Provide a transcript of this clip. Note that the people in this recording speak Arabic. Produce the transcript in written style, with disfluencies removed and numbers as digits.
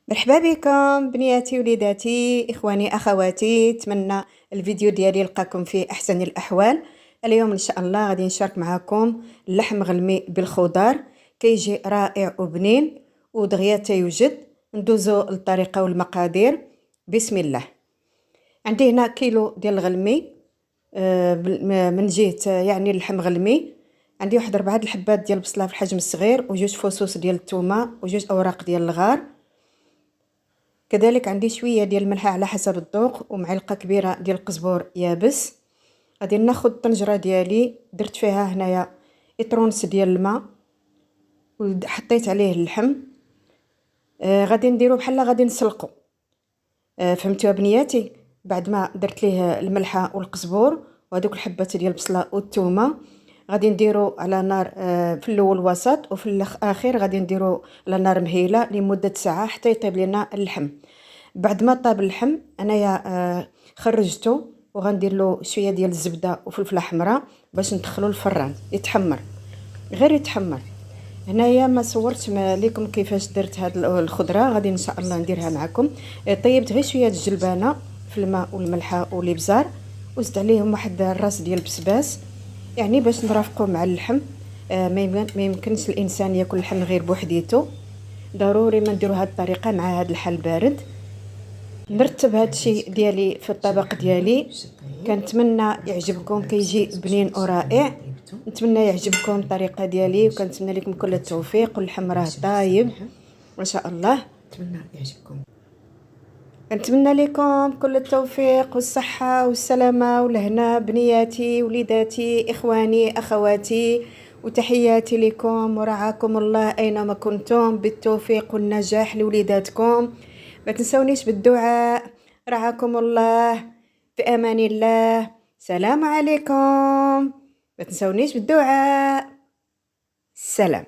مرحبا بكم بنياتي وليداتي اخواني اخواتي. نتمنى الفيديو ديالي يلقاكم في احسن الاحوال. اليوم ان شاء الله غادي نشارك معكم اللحم مغلمي بالخضار، كيجي رائع وبنين ودغيا تيوجد. ندوزو للطريقه والمقادير. بسم الله. عندي هنا كيلو ديال الغلمي، من جهه يعني اللحم مغلمي. عندي واحد 4 الحبات ديال البصله في الحجم الصغير، وجوج فصوص ديال الثومه، وجوج اوراق ديال الغار. كذلك عندي شويه ديال الملح على حسب الذوق، ومعلقه كبيره ديال القزبور يابس. غادي ناخذ الطنجره ديالي، درت فيها هنايا اطرونس ديال الماء وحطيت عليه اللحم. غادي نديرو بحال غادي نسلقو. فهمتوا بنياتي؟ بعد ما درت ليه الملحه والقزبور وهذوك الحبات ديال البصله والثومه، غادي نديرو على نار في الاول وسط، وفي الاخير غادي نديرو على نار مهيله لمده ساعه حتى يطيب لنا اللحم. بعد ما طاب اللحم انايا خرجته، وغندير له شويه ديال الزبده وفلفله حمراء باش ندخلو الفران يتحمر، غير يتحمر. هنايا ما صورتش لكم كيفاش درت هاد الخضره، غادي ان شاء الله نديرها معكم. طيبت غير شويه الجلبانه في الماء والملح والابزار، وزدت عليهم واحد الراس ديال البسباس، يعني باش نرافقوا مع اللحم. ما يمكنش الانسان ياكل اللحم غير بوحديته، ضروري ما نديروا هذه الطريقه مع هذا الحل بارد. نرتب هذا الشيء ديالي في الطبق ديالي. كنتمنى يعجبكم، كيجي بنين ورائع. نتمنى يعجبكم الطريقه ديالي، وكنتمنى لكم كل التوفيق، واللحم راه طايب ما شاء الله. نتمنى يعجبكم. نتمنى لكم كل التوفيق والصحه والسلامه والهنا بنياتي وليداتي اخواني اخواتي، وتحياتي لكم ورعاكم الله اينما كنتم، بالتوفيق والنجاح لوليداتكم. ما تنسونيش بالدعاء. رعاكم الله، في امان الله. سلام عليكم. ما تنسونيش بالدعاء. سلام.